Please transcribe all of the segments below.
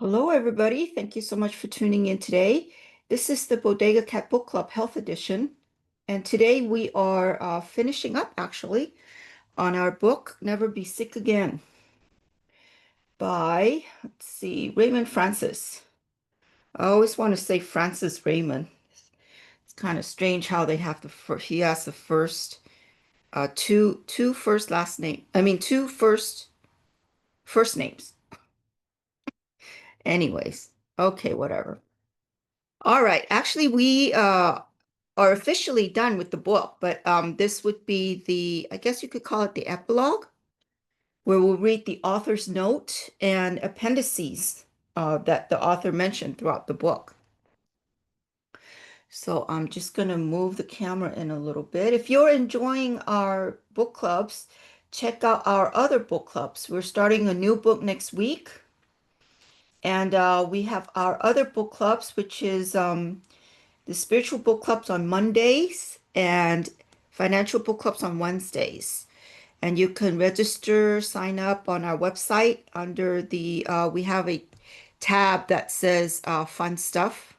Hello, everybody. Thank you so much for tuning in today. This is the Bodega Cat Book Club Health Edition. And today we are finishing up actually on our book, Never Be Sick Again by, let's see, Raymond Francis. I always want to say Francis Raymond. It's kind of strange how they have he has the first, two first last name. I mean, two first names. Anyways, okay, whatever. All right. Actually, we are officially done with the book, but this would be I guess you could call it the epilogue, where we'll read the author's note and appendices that the author mentioned throughout the book. So I'm just going to move the camera in a little bit. If you're enjoying our book clubs, check out our other book clubs. We're starting a new book next week. And we have our other book clubs, which is the spiritual book clubs on Mondays and financial book clubs on Wednesdays. And you can register, sign up on our website under we have a tab that says fun stuff.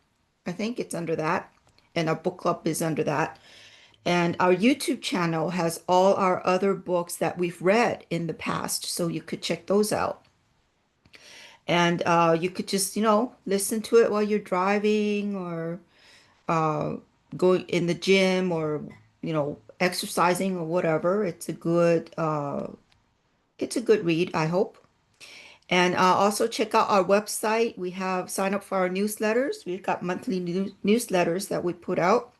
I think it's under that. And our book club is under that. And our YouTube channel has all our other books that we've read in the past. So you could check those out. And you could just, listen to it while you're driving or uh, going in the gym or exercising or whatever. It's a good read, I hope. And also check out our website. We have sign up for our newsletters. We've got monthly newsletters that we put out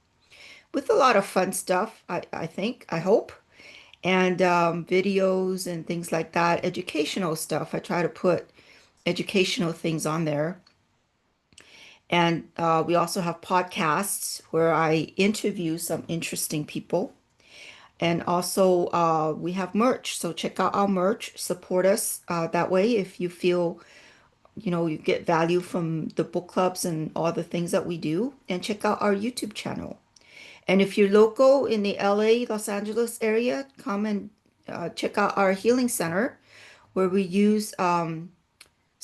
with a lot of fun stuff, I think, I hope, and videos and things like that, educational stuff. I try to put educational things on there. And we also have podcasts where I interview some interesting people. And also, we have merch. So check out our merch, support us that way if you feel, you get value from the book clubs and all the things that we do. And check out our YouTube channel. And if you're local in the LA, Los Angeles area, come and check out our healing center where we use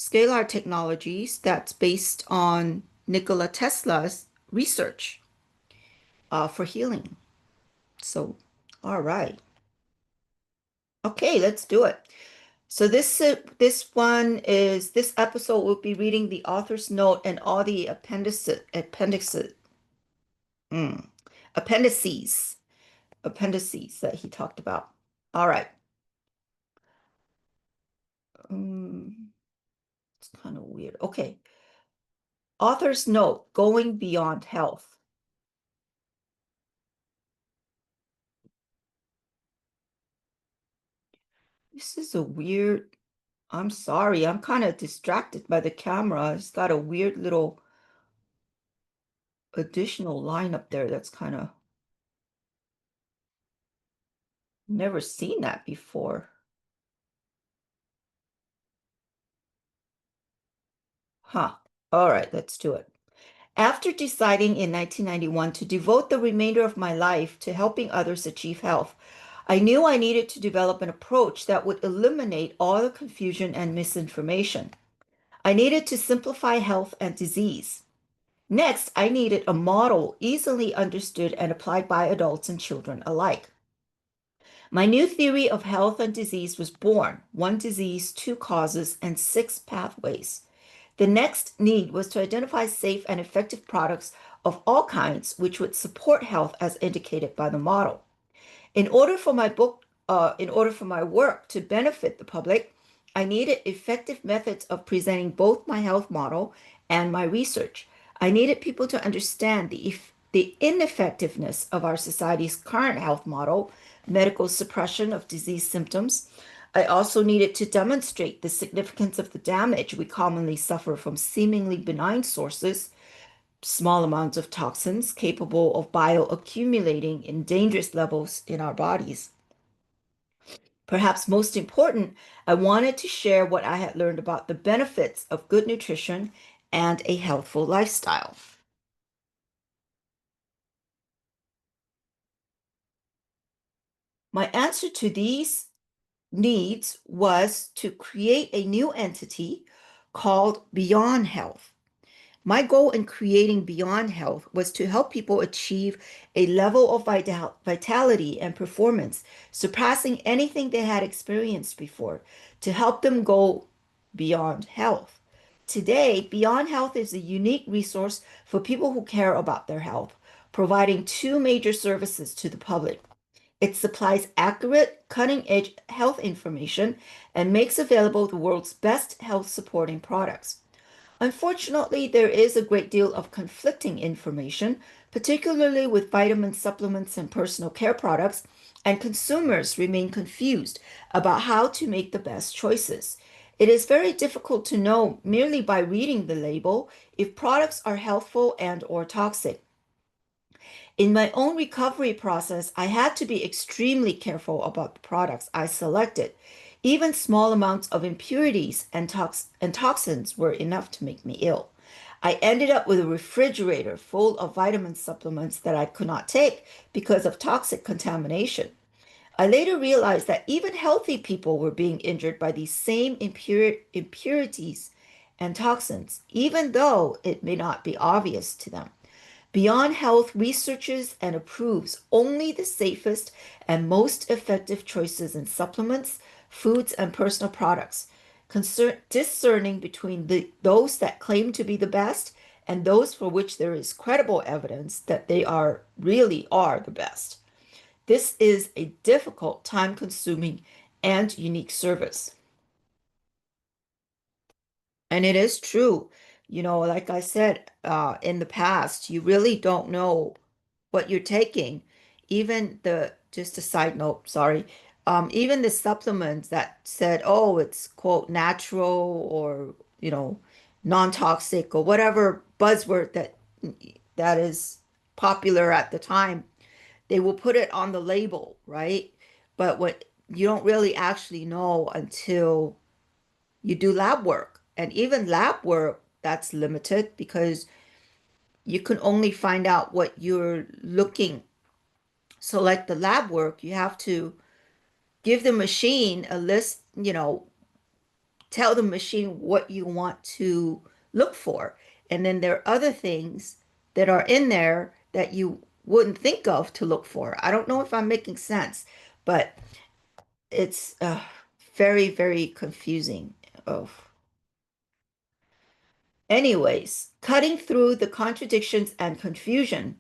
scalar technologies that's based on Nikola Tesla's research for healing. So, all right. Okay, let's do it. So this episode will be reading the author's note and all the mm, appendices appendices that he talked about. All right. It's kind of weird. Okay. Author's note, going beyond health. This is a weird, I'm sorry, I'm kind of distracted by the camera. It's got a weird little additional line up there that's kind of never seen that before. Huh. All right, let's do it. After deciding in 1991 to devote the remainder of my life to helping others achieve health, I knew I needed to develop an approach that would eliminate all the confusion and misinformation. I needed to simplify health and disease. Next, I needed a model easily understood and applied by adults and children alike. My new theory of health and disease was born: one disease, two causes, and six pathways. The next need was to identify safe and effective products of all kinds which would support health as indicated by the model. In order for my work to benefit the public, I needed effective methods of presenting both my health model and my research. I needed people to understand the ineffectiveness of our society's current health model, medical suppression of disease symptoms. I also needed to demonstrate the significance of the damage we commonly suffer from seemingly benign sources, small amounts of toxins capable of bioaccumulating in dangerous levels in our bodies. Perhaps most important, I wanted to share what I had learned about the benefits of good nutrition and a healthful lifestyle. My answer to these needs was to create a new entity called Beyond Health. My goal in creating Beyond Health was to help people achieve a level of vitality and performance surpassing anything they had experienced before, to help them go beyond health. Today, Beyond Health is a unique resource for people who care about their health, providing two major services to the public. It supplies accurate, cutting-edge health information and makes available the world's best health supporting products. Unfortunately, there is a great deal of conflicting information, particularly with vitamin supplements and personal care products, and consumers remain confused about how to make the best choices. It is very difficult to know merely by reading the label if products are healthful and or toxic. In my own recovery process, I had to be extremely careful about the products I selected. Even small amounts of impurities and toxins were enough to make me ill. I ended up with a refrigerator full of vitamin supplements that I could not take because of toxic contamination. I later realized that even healthy people were being injured by these same impurities and toxins, even though it may not be obvious to them. Beyond Health researches and approves only the safest and most effective choices in supplements, foods, and personal products, discerning between those that claim to be the best and those for which there is credible evidence that they really are the best. This is a difficult, time-consuming, and unique service. And it is true. Like I said, in the past, you really don't know what you're taking. Just a side note, sorry, even the supplements that said, oh, it's quote natural or, non-toxic or whatever buzzword that is popular at the time, they will put it on the label, right? But what you don't really actually know until you do lab work. And even lab work, that's limited because you can only find out what you're looking. So, like the lab work, you have to give the machine a list, tell the machine what you want to look for. And then there are other things that are in there that you wouldn't think of to look for. I don't know if I'm making sense, but it's very, very confusing. Oh. Anyways, cutting through the contradictions and confusion,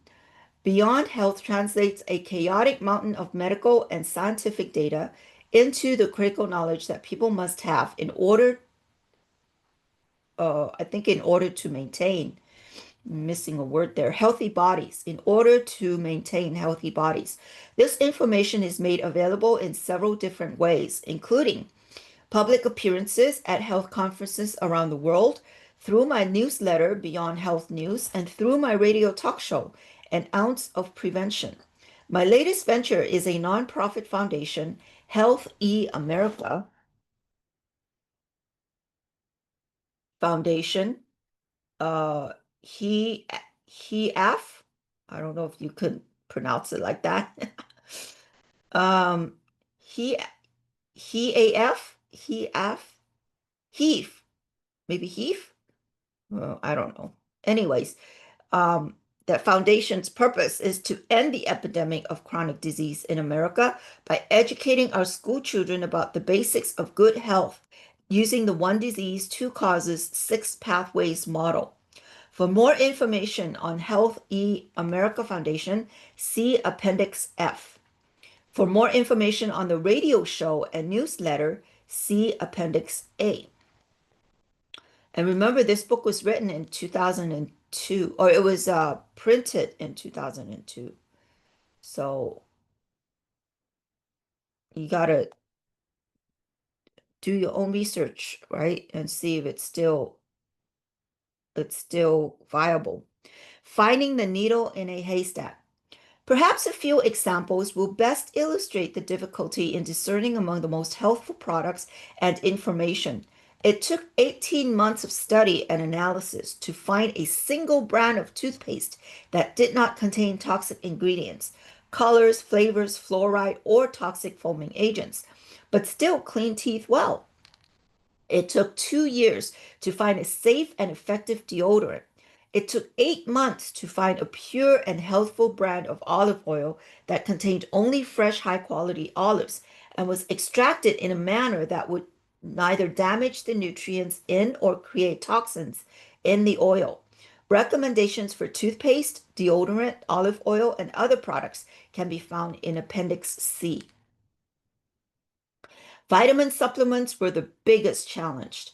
Beyond Health translates a chaotic mountain of medical and scientific data into the critical knowledge that people must have in order, I think, in order to maintain, missing a word there, healthy bodies, in order to maintain healthy bodies. This information is made available in several different ways, including public appearances at health conferences around the world, through my newsletter, Beyond Health News, and through my radio talk show, An Ounce of Prevention. My latest venture is a nonprofit foundation, Health E America Foundation. Uh, he F. I don't know if you could pronounce it like that. um, he Heaf, maybe Heaf. I don't know. Anyways, um, that foundation's purpose is to end the epidemic of chronic disease in America by educating our school children about the basics of good health using the one disease, two causes, six pathways model. For more information on Health E America Foundation, see Appendix F. For more information on the radio show and newsletter, see Appendix A. And remember, this book was written in 2002, or it was printed in 2002. So you gotta do your own research, right? And see if it's still viable. Finding the needle in a haystack. Perhaps a few examples will best illustrate the difficulty in discerning among the most helpful products and information. It took 18 months of study and analysis to find a single brand of toothpaste that did not contain toxic ingredients, colors, flavors, fluoride, or toxic foaming agents, but still clean teeth well. It took 2 years to find a safe and effective deodorant. It took 8 months to find a pure and healthful brand of olive oil that contained only fresh, high quality olives and was extracted in a manner that would neither damage the nutrients in or create toxins in the oil. Recommendations for toothpaste, deodorant, olive oil, and other products can be found in Appendix C. Vitamin supplements were the biggest challenge.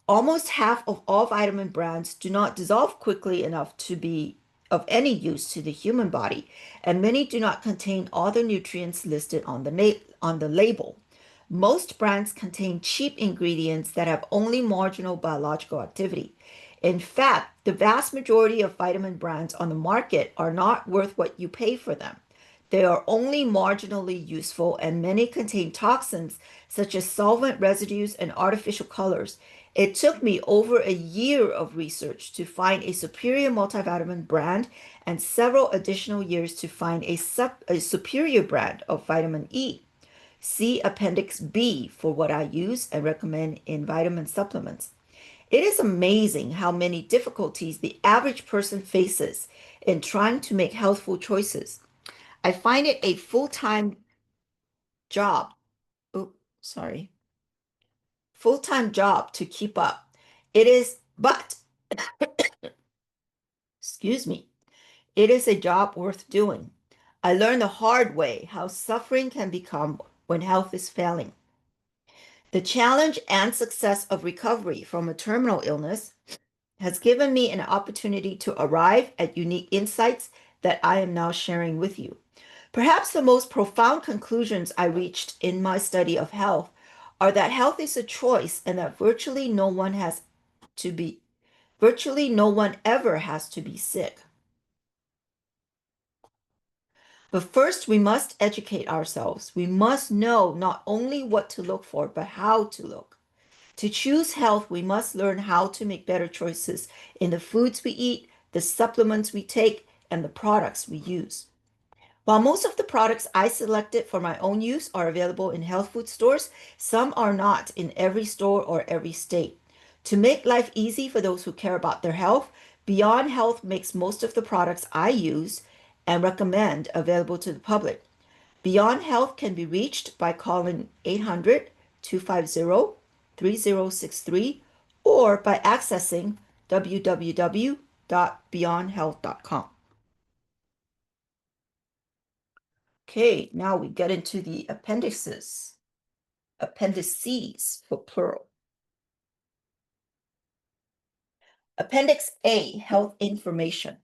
Almost half of all vitamin brands do not dissolve quickly enough to be of any use to the human body, and many do not contain all the nutrients listed on the label. Most brands contain cheap ingredients that have only marginal biological activity. In fact, the vast majority of vitamin brands on the market are not worth what you pay for them. They are only marginally useful, and many contain toxins such as solvent residues and artificial colors. It took me over a year of research to find a superior multivitamin brand and several additional years to find a superior brand of vitamin E. See Appendix B for what I use and recommend in vitamin supplements. It is amazing how many difficulties the average person faces in trying to make healthful choices. I find it a full-time job. Oh, sorry. Full-time job to keep up. But, excuse me, it is a job worth doing. I learned the hard way how suffering can become when health is failing. The challenge and success of recovery from a terminal illness has given me an opportunity to arrive at unique insights that I am now sharing with you. Perhaps the most profound conclusions I reached in my study of health are that health is a choice and that virtually no one ever has to be sick. But first, we must educate ourselves. We must know not only what to look for, but how to look. To choose health, we must learn how to make better choices in the foods we eat, the supplements we take, and the products we use. While most of the products I selected for my own use are available in health food stores, some are not in every store or every state. To make life easy for those who care about their health, Beyond Health makes most of the products I use and recommend available to the public. Beyond Health can be reached by calling 800-250-3063 or by accessing www.beyondhealth.com. Okay, now we get into the appendices, appendices for plural. Appendix A, health information.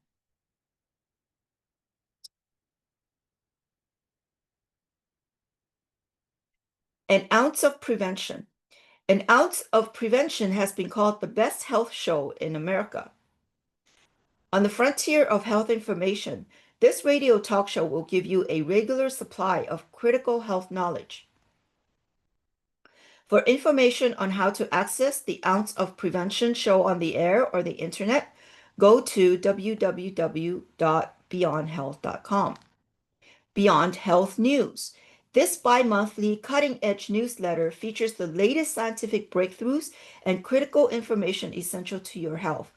An ounce of prevention. An ounce of prevention has been called the best health show in America. On the frontier of health information, this radio talk show will give you a regular supply of critical health knowledge. For information on how to access the Ounce of Prevention show on the air or the internet, go to www.beyondhealth.com. Beyond Health News. This bi-monthly cutting-edge newsletter features the latest scientific breakthroughs and critical information essential to your health.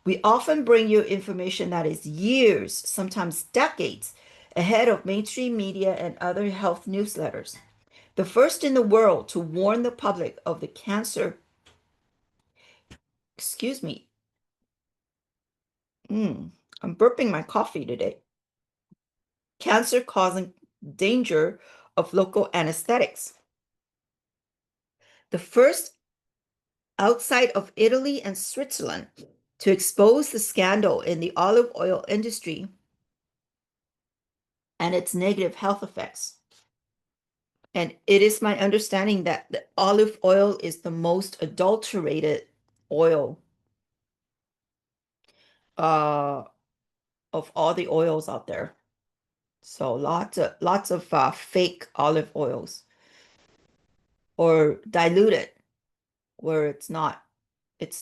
We often bring you information that is years, sometimes decades, ahead of mainstream media and other health newsletters. The first in the world to warn the public of the excuse me, I'm burping my coffee today. Cancer-causing danger of local anesthetics. The first outside of Italy and Switzerland to expose the scandal in the olive oil industry and its negative health effects. And it is my understanding that the olive oil is the most adulterated oil of all the oils out there. So lots of fake olive oils or diluted where it's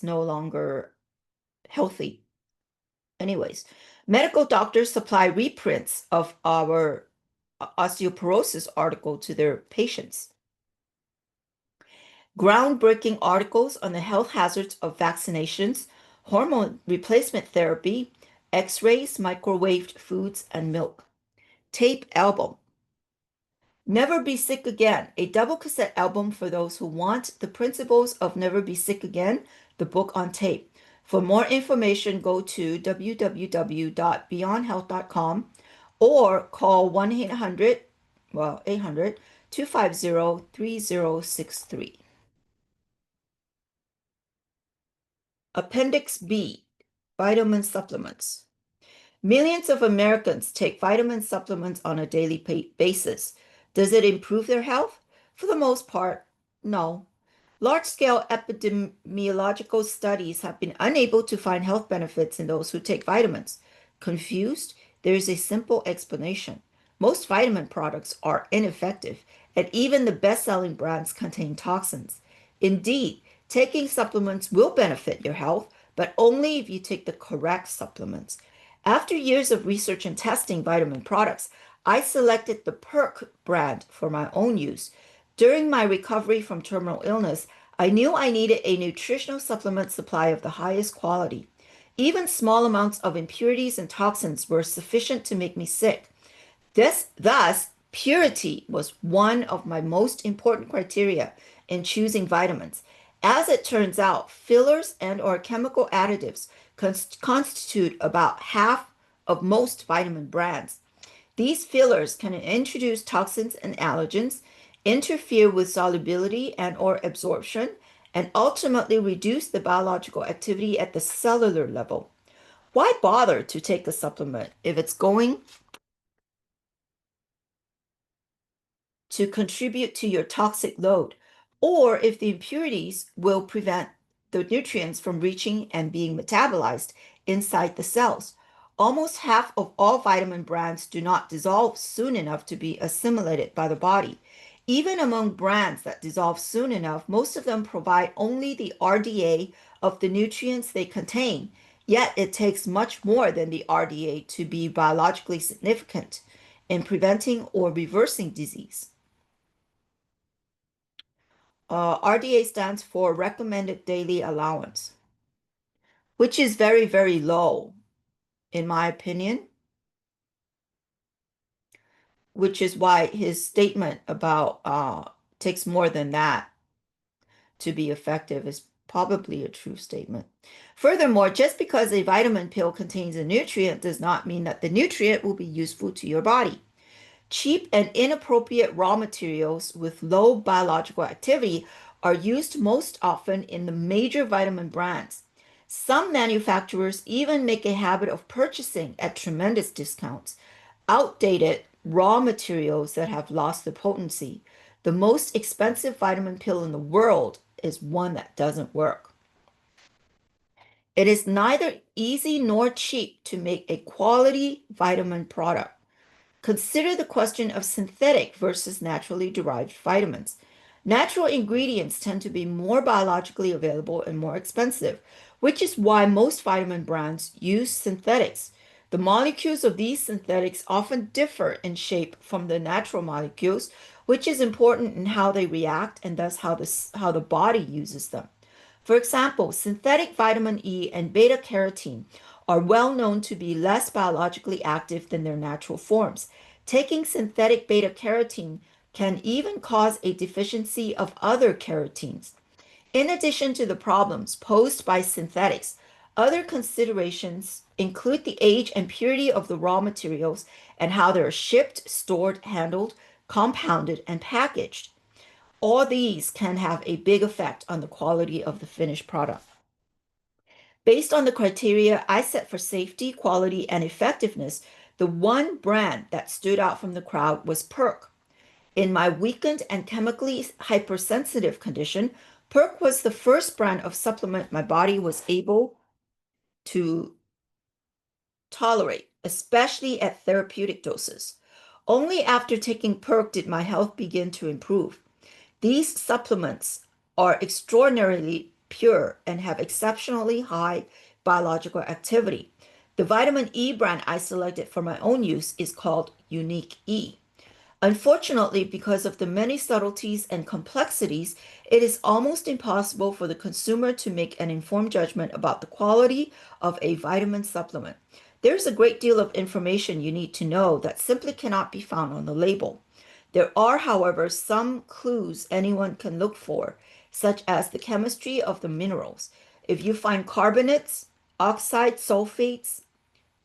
no longer healthy. Anyways, medical doctors supply reprints of our osteoporosis article to their patients. groundbreaking articles on the health hazards of vaccinations, hormone replacement therapy, x-rays, microwaved foods, and milk. Tape album. Never Be Sick Again, a double cassette album for those who want the principles of Never Be Sick Again, the book on tape. For more information, go to www.beyondhealth.com or call 1-800, 800-250-3063. Appendix B, vitamin supplements. Millions of Americans take vitamin supplements on a daily basis. Does it improve their health? For the most part, no. Large-scale epidemiological studies have been unable to find health benefits in those who take vitamins. Confused? There is a simple explanation. Most vitamin products are ineffective, and even the best-selling brands contain toxins. Indeed, taking supplements will benefit your health, but only if you take the correct supplements. After years of research and testing vitamin products, I selected the Perk brand for my own use. During my recovery from terminal illness, I knew I needed a nutritional supplement supply of the highest quality. Even small amounts of impurities and toxins were sufficient to make me sick. Thus, purity was one of my most important criteria in choosing vitamins. As it turns out, fillers and or chemical additives constitute about half of most vitamin brands. These fillers can introduce toxins and allergens, interfere with solubility and or absorption, and ultimately reduce the biological activity at the cellular level. Why bother to take a supplement if it's going to contribute to your toxic load, or if the impurities will prevent the nutrients from reaching and being metabolized inside the cells? Almost half of all vitamin brands do not dissolve soon enough to be assimilated by the body. Even among brands that dissolve soon enough, most of them provide only the RDA of the nutrients they contain. Yet it takes much more than the RDA to be biologically significant in preventing or reversing disease. RDA stands for recommended daily allowance, which is very, very low, in my opinion, which is why his statement about takes more than that to be effective is probably a true statement. Furthermore, just because a vitamin pill contains a nutrient does not mean that the nutrient will be useful to your body. Cheap and inappropriate raw materials with low biological activity are used most often in the major vitamin brands. Some manufacturers even make a habit of purchasing at tremendous discounts outdated raw materials that have lost their potency. The most expensive vitamin pill in the world is one that doesn't work. It is neither easy nor cheap to make a quality vitamin product. Consider the question of synthetic versus naturally derived vitamins. Natural ingredients tend to be more biologically available and more expensive, which is why most vitamin brands use synthetics. The molecules of these synthetics often differ in shape from the natural molecules, which is important in how they react and thus how the body uses them. For example, synthetic vitamin E and beta carotene are well known to be less biologically active than their natural forms. Taking synthetic beta carotene can even cause a deficiency of other carotenes. In addition to the problems posed by synthetics, other considerations include the age and purity of the raw materials and how they're shipped, stored, handled, compounded, and packaged. All these can have a big effect on the quality of the finished product. Based on the criteria I set for safety, quality, and effectiveness, the one brand that stood out from the crowd was Perk. In my weakened and chemically hypersensitive condition, Perk was the first brand of supplement my body was able to tolerate, especially at therapeutic doses. Only after taking Perk did my health begin to improve. These supplements are extraordinarily pure and have exceptionally high biological activity. The vitamin E brand I selected for my own use is called Unique E. Unfortunately, because of the many subtleties and complexities, it is almost impossible for the consumer to make an informed judgment about the quality of a vitamin supplement. There's a great deal of information you need to know that simply cannot be found on the label. There are, however, some clues anyone can look for, such as the chemistry of the minerals. If you find carbonates, oxides, sulfates,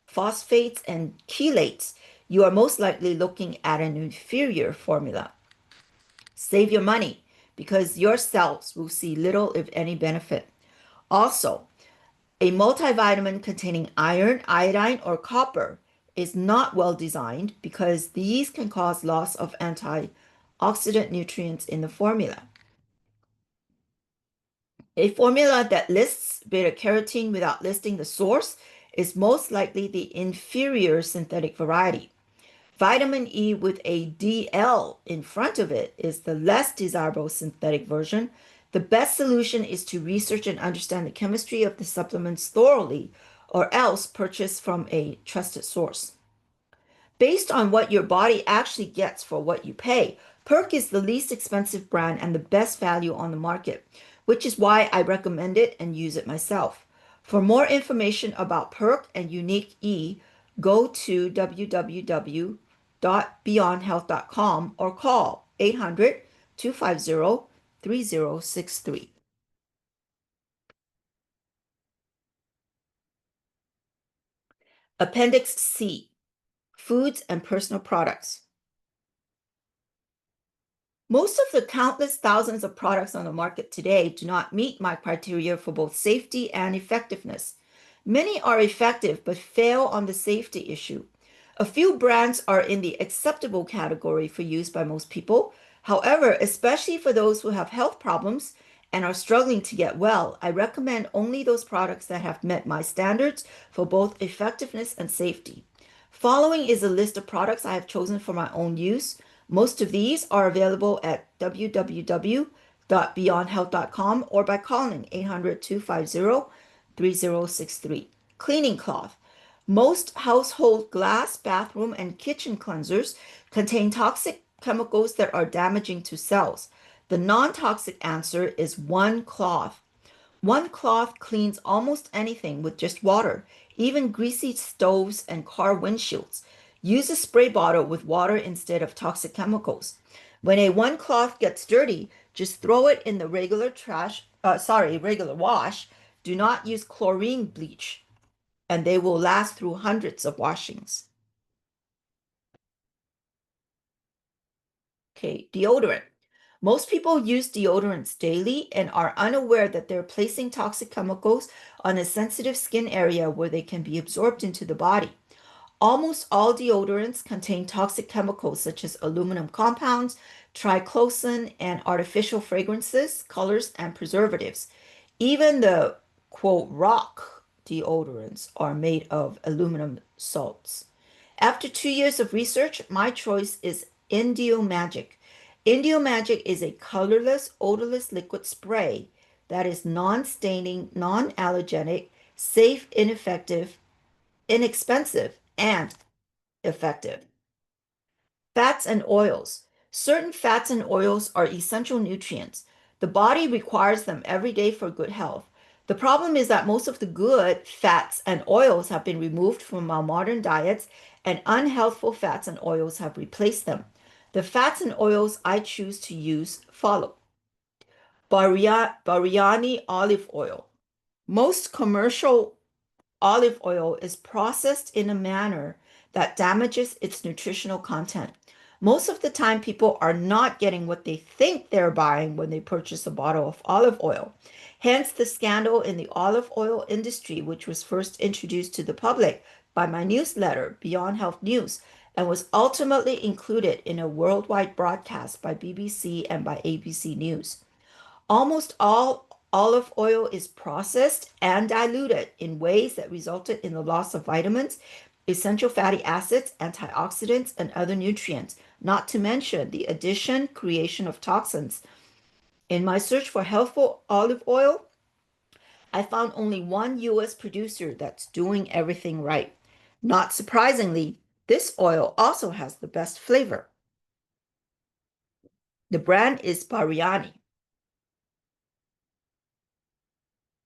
phosphates, and chelates, you are most likely looking at an inferior formula. Save your money because your cells will see little, if any, benefit. Also, a multivitamin containing iron, iodine, or copper is not well designed because these can cause loss of antioxidant nutrients in the formula. A formula that lists beta carotene without listing the source is most likely the inferior synthetic variety. Vitamin E with a DL in front of it is the less desirable synthetic version. The best solution is to research and understand the chemistry of the supplements thoroughly, or else purchase from a trusted source. Based on what your body actually gets for what you pay, Perk is the least expensive brand and the best value on the market, which is why I recommend it and use it myself. For more information about Perk and Unique E, go to www.beyondhealth.com or call 800-250-3063. Appendix C, Foods and Personal Products. Most of the countless thousands of products on the market today do not meet my criteria for both safety and effectiveness. Many are effective but fail on the safety issue. A few brands are in the acceptable category for use by most people. However, especially for those who have health problems and are struggling to get well, I recommend only those products that have met my standards for both effectiveness and safety. Following is a list of products I have chosen for my own use. Most of these are available at www.beyondhealth.com or by calling 800-250-3063. Cleaning cloth. Most household glass, bathroom, and kitchen cleansers contain toxic chemicals that are damaging to cells. The non-toxic answer is one cloth. One cloth cleans almost anything with just water, even greasy stoves and car windshields. Use a spray bottle with water instead of toxic chemicals. When a one cloth gets dirty, just throw it in the regular wash. Do not use chlorine bleach, and they will last through hundreds of washings. Okay, deodorant. Most people use deodorants daily and are unaware that they're placing toxic chemicals on a sensitive skin area where they can be absorbed into the body. Almost all deodorants contain toxic chemicals such as aluminum compounds, triclosan, and artificial fragrances, colors, and preservatives. Even the quote rock deodorants are made of aluminum salts. After 2 years of research, my choice is Indio Magic. Indio Magic is a colorless, odorless liquid spray that is non-staining, non-allergenic, safe, inexpensive, and effective. Fats and oils. Certain fats and oils are essential nutrients. The body requires them every day for good health. The problem is that most of the good fats and oils have been removed from our modern diets, and unhealthful fats and oils have replaced them. The fats and oils I choose to use follow. Biryani olive oil. Most commercial olive oil is processed in a manner that damages its nutritional content. Most of the time, people are not getting what they think they're buying when they purchase a bottle of olive oil. Hence, the scandal in the olive oil industry, which was first introduced to the public by my newsletter, Beyond Health News, and was ultimately included in a worldwide broadcast by BBC and by ABC News. Almost all olive oil is processed and diluted in ways that resulted in the loss of vitamins, essential fatty acids, antioxidants, and other nutrients, not to mention the addition, creation of toxins. In my search for healthful olive oil, I found only one US producer that's doing everything right. Not surprisingly, this oil also has the best flavor. The brand is Bariani.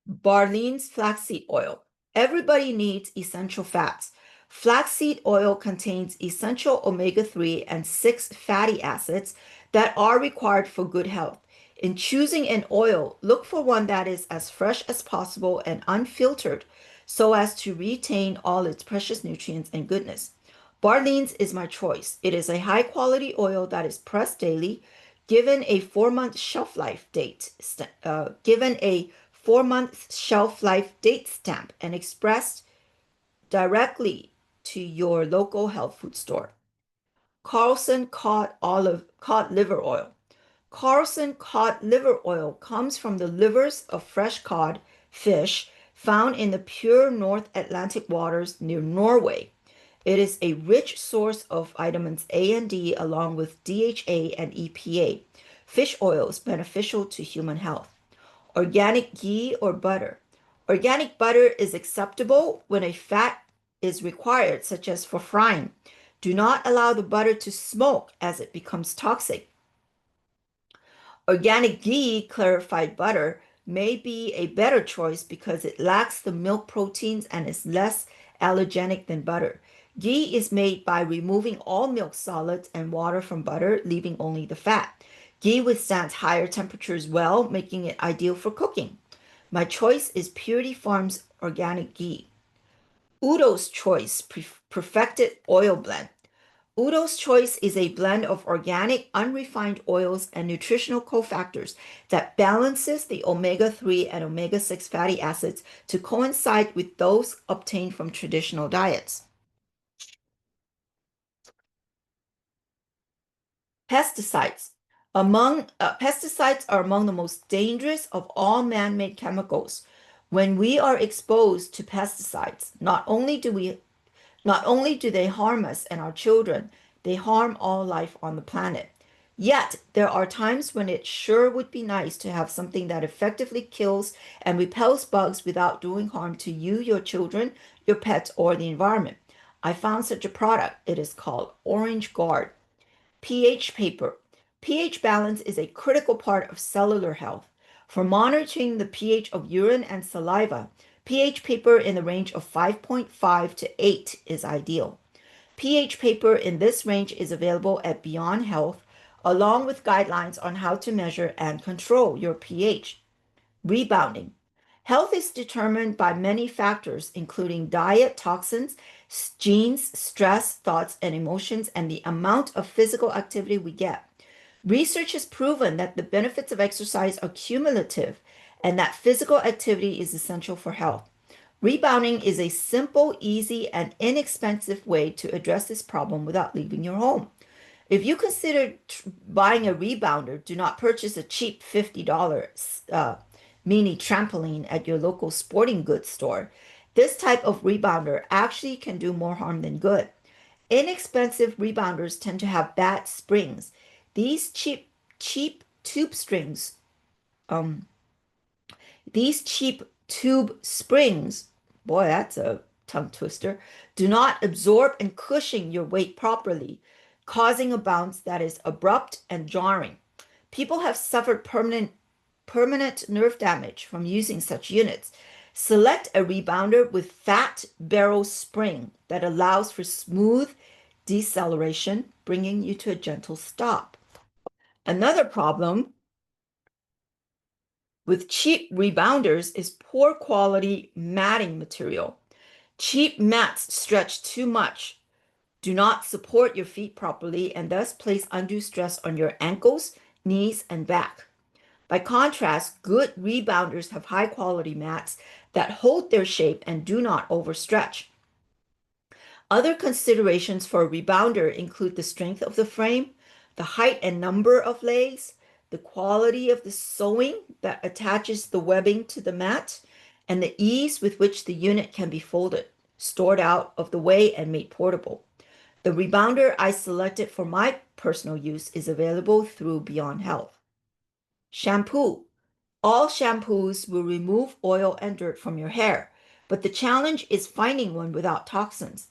Barlean's flaxseed oil. Everybody needs essential fats. Flaxseed oil contains essential omega-3 and 6 fatty acids that are required for good health. In choosing an oil, look for one that is as fresh as possible and unfiltered so as to retain all its precious nutrients and goodness. Barlean's is my choice. It is a high quality oil that is pressed daily, given a 4 month shelf life date, given a 4 month shelf life date stamp, and expressed directly to your local health food store. Carlson cod liver oil. Carlson cod liver oil comes from the livers of fresh cod fish found in the pure North Atlantic waters near Norway. It is a rich source of vitamins A and D along with DHA and EPA. Fish oils beneficial to human health. Organic ghee or butter. Organic butter is acceptable when a fat is required, such as for frying. Do not allow the butter to smoke as it becomes toxic. Organic ghee, clarified butter, may be a better choice because it lacks the milk proteins and is less allergenic than butter. Ghee is made by removing all milk solids and water from butter, leaving only the fat. Ghee withstands higher temperatures well, making it ideal for cooking. My choice is Purity Farms organic ghee. Udo's Choice Perfected Oil Blend. Udo's Choice is a blend of organic, unrefined oils and nutritional cofactors that balances the omega-3 and omega-6 fatty acids to coincide with those obtained from traditional diets. Pesticides. Pesticides are among the most dangerous of all man-made chemicals. When we are exposed to pesticides, not only do they harm us and our children, they harm all life on the planet. Yet, there are times when it sure would be nice to have something that effectively kills and repels bugs without doing harm to you, your children, your pets, or the environment. I found such a product. It is called Orange Guard. pH paper. pH balance is a critical part of cellular health. For monitoring the pH of urine and saliva, pH paper in the range of 5.5 to 8 is ideal. pH paper in this range is available at Beyond Health, along with guidelines on how to measure and control your pH. Rebounding. Health is determined by many factors, including diet, toxins, genes, stress, thoughts, and emotions, and the amount of physical activity we get. Research has proven that the benefits of exercise are cumulative and that physical activity is essential for health. Rebounding is a simple, easy, and inexpensive way to address this problem without leaving your home. If you consider buying a rebounder, do not purchase a cheap $50 mini trampoline at your local sporting goods store. This type of rebounder actually can do more harm than good. Inexpensive rebounders tend to have bad springs. These cheap tube springs, um, these cheap tube springs, boy, that's a tongue twister, do not absorb and cushion your weight properly, causing a bounce that is abrupt and jarring. People have suffered permanent nerve damage from using such units. Select a rebounder with fat barrel spring that allows for smooth deceleration, bringing you to a gentle stop. Another problem with cheap rebounders is poor quality matting material. Cheap mats stretch too much, do not support your feet properly, and thus place undue stress on your ankles, knees, and back. By contrast, good rebounders have high quality mats that hold their shape and do not overstretch. Other considerations for a rebounder include the strength of the frame, the height and number of legs, the quality of the sewing that attaches the webbing to the mat, and the ease with which the unit can be folded, stored out of the way, and made portable. The rebounder I selected for my personal use is available through Beyond Health. Shampoo. All shampoos will remove oil and dirt from your hair, but the challenge is finding one without toxins.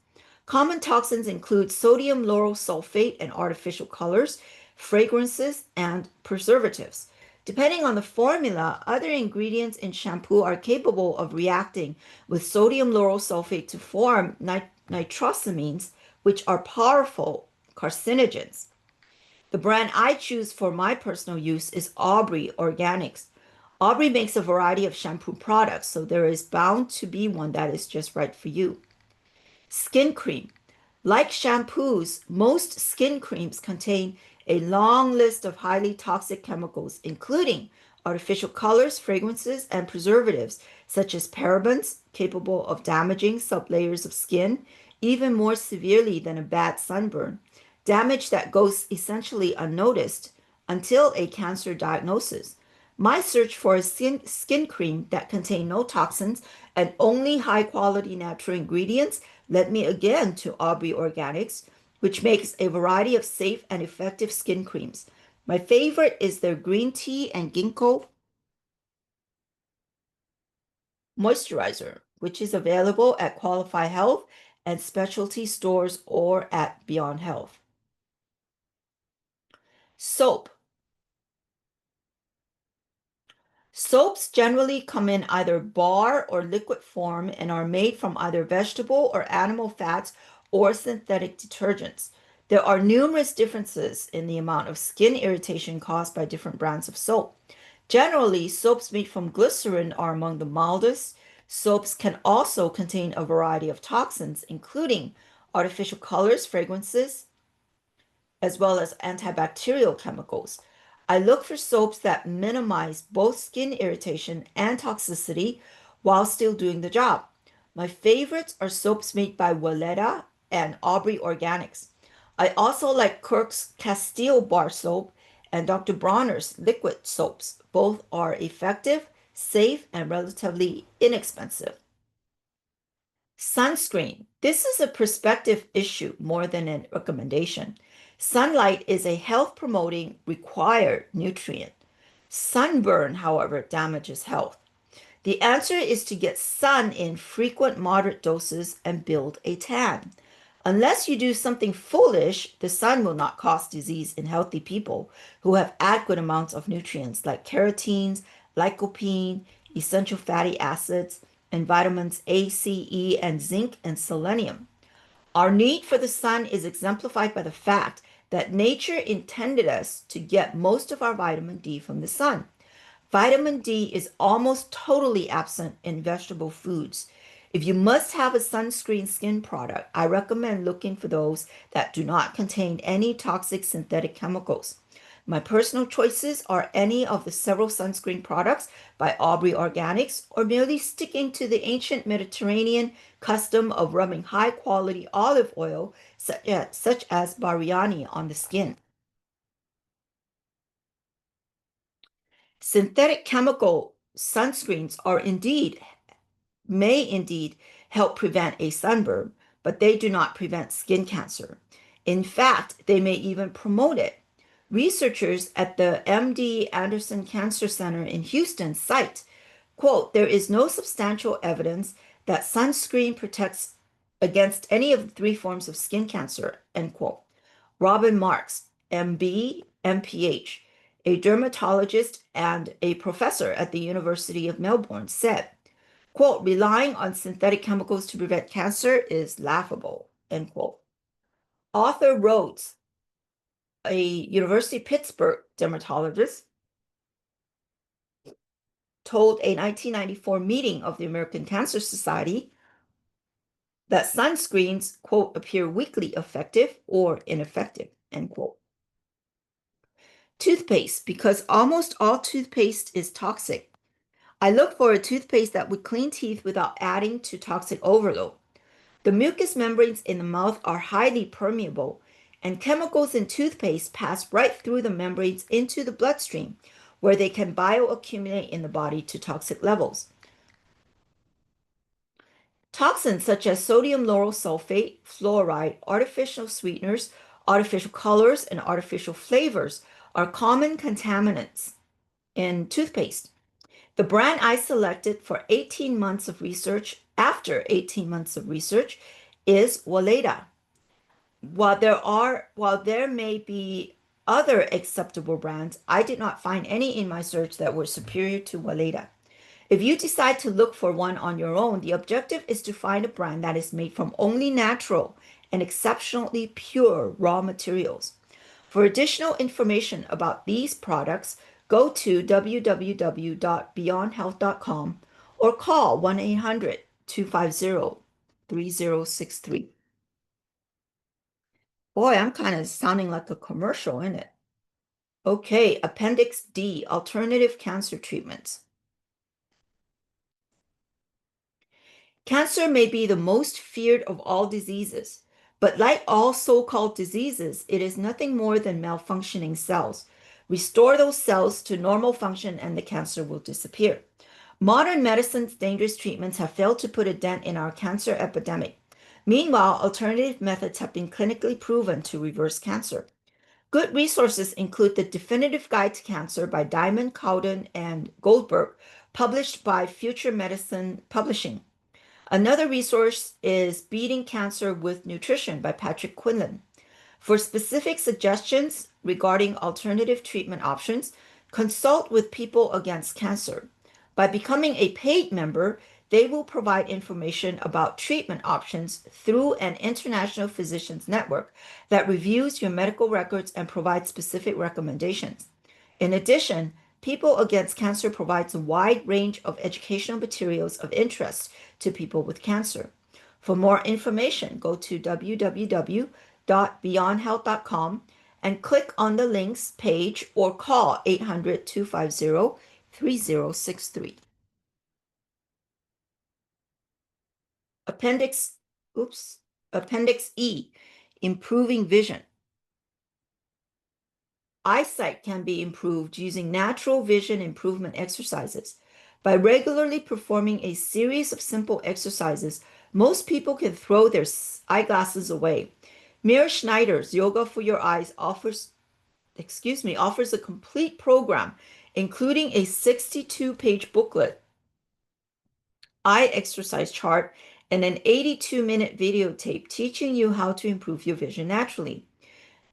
Common toxins include sodium lauryl sulfate and artificial colors, fragrances, and preservatives. Depending on the formula, other ingredients in shampoo are capable of reacting with sodium lauryl sulfate to form nitrosamines, which are powerful carcinogens. The brand I choose for my personal use is Aubrey Organics. Aubrey makes a variety of shampoo products, so there is bound to be one that is just right for you. Skin cream. Like shampoos, most skin creams contain a long list of highly toxic chemicals, including artificial colors, fragrances, and preservatives, such as parabens, capable of damaging sublayers of skin even more severely than a bad sunburn, damage that goes essentially unnoticed until a cancer diagnosis. My search for a skin cream that contained no toxins and only high quality natural ingredients led me again to Aubrey Organics, which makes a variety of safe and effective skin creams. My favorite is their green tea and ginkgo moisturizer, which is available at Qualify Health and specialty stores or at Beyond Health. Soap. Soaps generally come in either bar or liquid form and are made from either vegetable or animal fats or synthetic detergents. There are numerous differences in the amount of skin irritation caused by different brands of soap. Generally, soaps made from glycerin are among the mildest. Soaps can also contain a variety of toxins, including artificial colors, fragrances, as well as antibacterial chemicals. I look for soaps that minimize both skin irritation and toxicity while still doing the job. My favorites are soaps made by Waleta and Aubrey Organics. I also like Kirk's Castile bar soap and Dr. Bronner's liquid soaps. Both are effective, safe, and relatively inexpensive. Sunscreen. This is a perspective issue more than a recommendation. Sunlight is a health promoting required nutrient. Sunburn, however, damages health. The answer is to get sun in frequent, moderate doses and build a tan. Unless you do something foolish, the sun will not cause disease in healthy people who have adequate amounts of nutrients like carotenes, lycopene, essential fatty acids, and vitamins A, C, E, and zinc and selenium. Our need for the sun is exemplified by the fact that nature intended us to get most of our vitamin D from the sun. Vitamin D is almost totally absent in vegetable foods. If you must have a sunscreen skin product, I recommend looking for those that do not contain any toxic synthetic chemicals. My personal choices are any of the several sunscreen products by Aubrey Organics or merely sticking to the ancient Mediterranean custom of rubbing high quality olive oil such as Bariani on the skin. Synthetic chemical sunscreens may indeed help prevent a sunburn, but they do not prevent skin cancer. In fact, they may even promote it. Researchers at the MD Anderson Cancer Center in Houston cite, quote, there is no substantial evidence that sunscreen protects against any of the three forms of skin cancer, end quote. Robin Marks, MB, MPH, a dermatologist and a professor at the University of Melbourne, said, quote, relying on synthetic chemicals to prevent cancer is laughable, end quote. Arthur Rhodes, a University of Pittsburgh dermatologist, told a 1994 meeting of the American Cancer Society that sunscreens, quote, appear weakly effective or ineffective, end quote. Toothpaste, because almost all toothpaste is toxic. I look for a toothpaste that would clean teeth without adding to toxic overload. The mucous membranes in the mouth are highly permeable, and chemicals in toothpaste pass right through the membranes into the bloodstream, where they can bioaccumulate in the body to toxic levels. Toxins such as sodium lauryl sulfate, fluoride, artificial sweeteners, artificial colors, and artificial flavors are common contaminants in toothpaste. The brand I selected for 18 months of research, after 18 months of research, is Waleda. While there may be other acceptable brands, I did not find any in my search that were superior to Weleda. If you decide to look for one on your own, the objective is to find a brand that is made from only natural and exceptionally pure raw materials. For additional information about these products, go to www.beyondhealth.com or call 1-800-250-3063. Boy, I'm kind of sounding like a commercial, isn't it? Okay, Appendix D, alternative cancer treatments. Cancer may be the most feared of all diseases, but like all so-called diseases, it is nothing more than malfunctioning cells. Restore those cells to normal function and the cancer will disappear. Modern medicine's dangerous treatments have failed to put a dent in our cancer epidemic. Meanwhile, alternative methods have been clinically proven to reverse cancer. Good resources include The Definitive Guide to Cancer by Diamond, Cowden, and Goldberg, published by Future Medicine Publishing. Another resource is Beating Cancer with Nutrition by Patrick Quinlan. For specific suggestions regarding alternative treatment options, consult with People Against Cancer. By becoming a paid member, they will provide information about treatment options through an international physicians network that reviews your medical records and provides specific recommendations. In addition, People Against Cancer provides a wide range of educational materials of interest to people with cancer. For more information, go to www.beyondhealth.com and click on the links page or call 800-250-3063. Appendix, oops, Appendix E, improving vision. Eyesight can be improved using natural vision improvement exercises. By regularly performing a series of simple exercises, most people can throw their eyeglasses away. Mir Schneider's Yoga for Your Eyes offers a complete program, including a 62-page booklet, eye exercise chart, and an 82-minute videotape teaching you how to improve your vision naturally.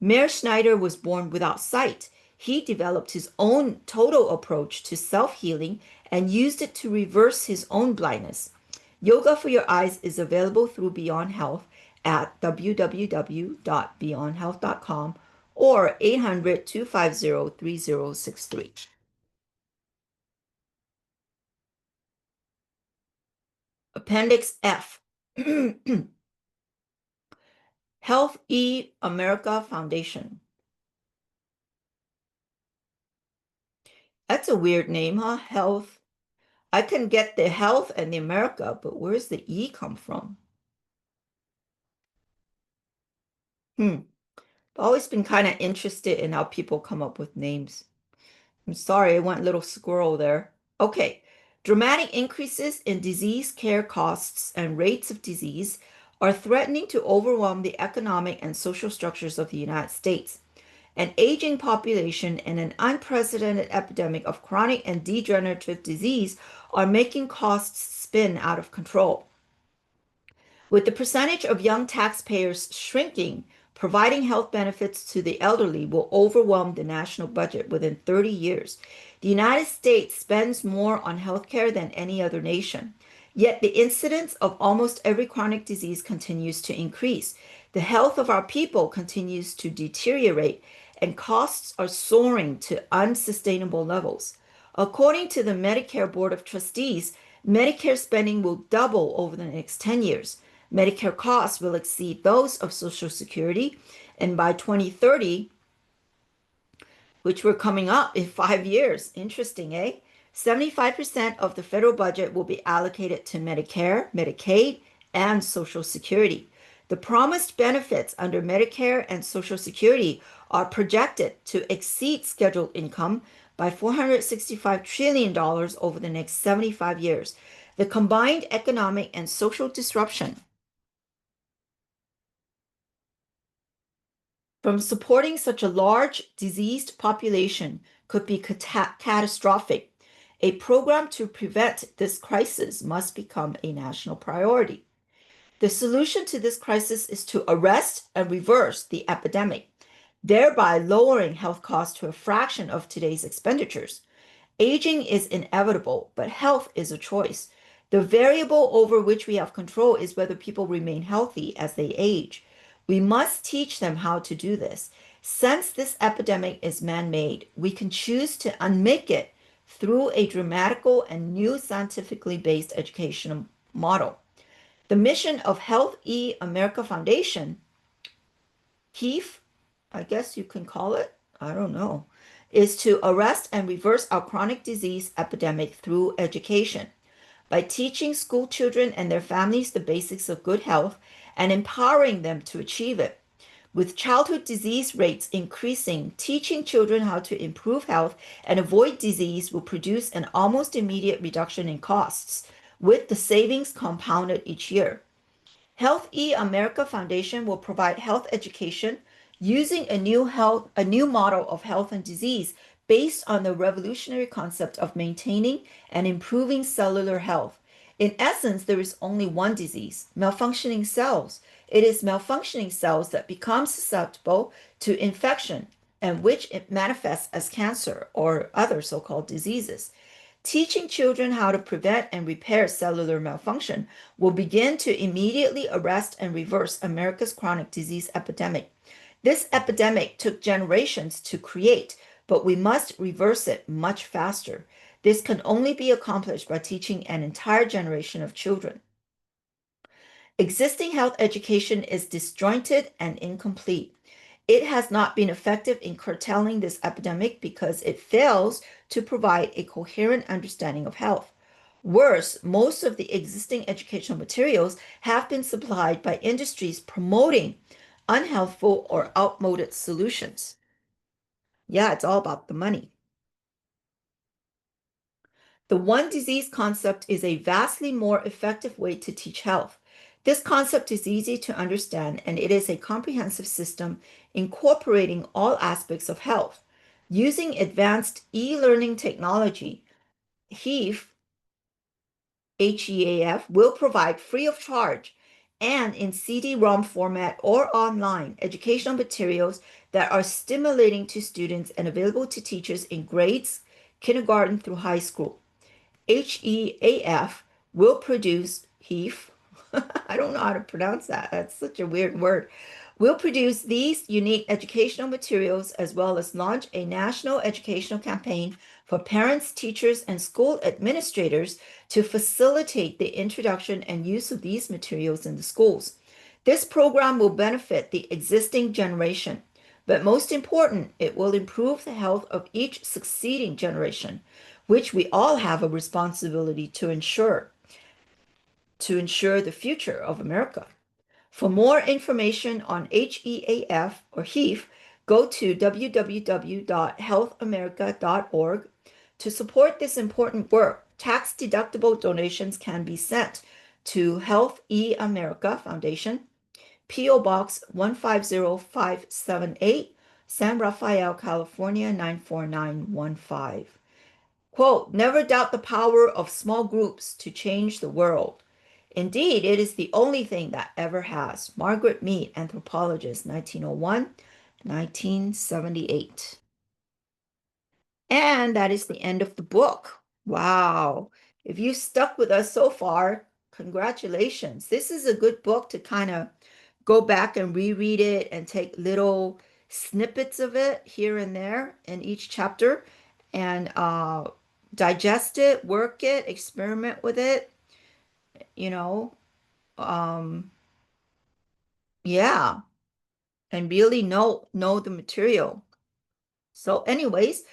Meir Schneider was born without sight. He developed his own total approach to self-healing and used it to reverse his own blindness. Yoga for Your Eyes is available through Beyond Health at www.beyondhealth.com or 800-250-3063. Appendix F. Health E America Foundation. That's a weird name, huh? Health. I can get the health and the America, but where's the E come from? I've always been kind of interested in how people come up with names. I'm sorry, I went a little squirrel there. Okay. Dramatic increases in disease care costs and rates of disease are threatening to overwhelm the economic and social structures of the United States. An aging population and an unprecedented epidemic of chronic and degenerative disease are making costs spin out of control. With the percentage of young taxpayers shrinking, providing health benefits to the elderly will overwhelm the national budget within 30 years. The United States spends more on healthcare than any other nation. Yet the incidence of almost every chronic disease continues to increase. The health of our people continues to deteriorate, and costs are soaring to unsustainable levels. According to the Medicare Board of Trustees, Medicare spending will double over the next 10 years. Medicare costs will exceed those of Social Security, and by 2030, which we're coming up in 5 years, interesting, eh? 75% of the federal budget will be allocated to Medicare, Medicaid, and Social Security. The promised benefits under Medicare and Social Security are projected to exceed scheduled income by $465 trillion over the next 75 years. The combined economic and social disruption from supporting such a large diseased population could be catastrophic. A program to prevent this crisis must become a national priority. The solution to this crisis is to arrest and reverse the epidemic. thereby lowering health costs to a fraction of today's expenditures. Aging is inevitable, but health is a choice. The variable over which we have control is whether people remain healthy as they age. We must teach them how to do this. Since this epidemic is man-made, we can choose to unmake it through a dramatical and new scientifically based educational model. The mission of Health E America Foundation, HEAF, I guess you can call it, I don't know, is to arrest and reverse our chronic disease epidemic through education by teaching school children and their families the basics of good health and empowering them to achieve it. With childhood disease rates increasing, teaching children how to improve health and avoid disease will produce an almost immediate reduction in costs, with the savings compounded each year. Health E America Foundation will provide health education using a new model of health and disease based on the revolutionary concept of maintaining and improving cellular health. In essence, there is only one disease, malfunctioning cells. It is malfunctioning cells that become susceptible to infection and which it manifests as cancer or other so-called diseases. Teaching children how to prevent and repair cellular malfunction will begin to immediately arrest and reverse America's chronic disease epidemic. This epidemic took generations to create, but we must reverse it much faster. This can only be accomplished by teaching an entire generation of children. Existing health education is disjointed and incomplete. It has not been effective in curtailing this epidemic because it fails to provide a coherent understanding of health. Worse, most of the existing educational materials have been supplied by industries promoting unhealthful or outmoded solutions. Yeah, it's all about the money. The one disease concept is a vastly more effective way to teach health. This concept is easy to understand and it is a comprehensive system incorporating all aspects of health. Using advanced e-learning technology, HEAF will provide free of charge and in CD-ROM format or online educational materials that are stimulating to students and available to teachers in grades, kindergarten through high school. HEAF will produce HEAF. I don't know how to pronounce that. That's such a weird word. Will produce these unique educational materials as well as launch a national educational campaign for parents, teachers, and school administrators to facilitate the introduction and use of these materials in the schools. This program will benefit the existing generation, but most important, it will improve the health of each succeeding generation, which we all have a responsibility to ensure the future of America. For more information on HEAF or HEAF, go to www.healthamerica.org. To support this important work, tax-deductible donations can be sent to Health E America Foundation, P.O. Box 150578, San Rafael, California 94915. Quote, never doubt the power of small groups to change the world. Indeed, it is the only thing that ever has. Margaret Mead, anthropologist, 1901, 1978. And that is the end of the book. Wow. If you stuck with us so far, congratulations. This is a good book to kind of go back and reread it and take little snippets of it here and there in each chapter and digest it, work it, experiment with it, you know. Um, yeah, and really know the material. So anyways,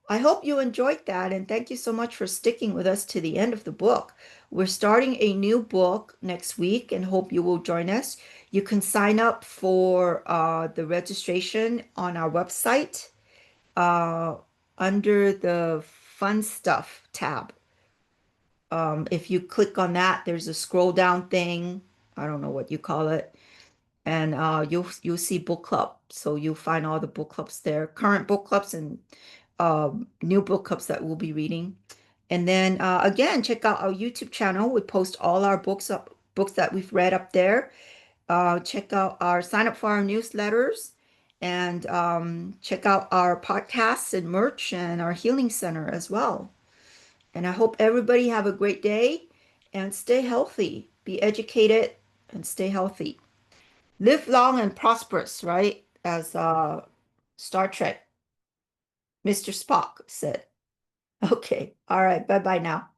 I hope you enjoyed that and thank you so much for sticking with us to the end of the book. We're starting a new book next week and hope you will join us. You can sign up for the registration on our website uh, under the Fun Stuff tab. If you click on that, there's a scroll down thing. I don't know what you call it. And you'll see book club. So you'll find all the book clubs there, current book clubs and new book clubs that we'll be reading. And then again, check out our YouTube channel. We post all our books that we've read up there. Check out sign up for our newsletters And check out our podcasts and merch and our healing center as well. And I hope everybody have a great day and stay healthy, be educated and stay healthy. Live long and prosperous, right? As Star Trek Mr. Spock said. Okay. All right. Bye-bye now.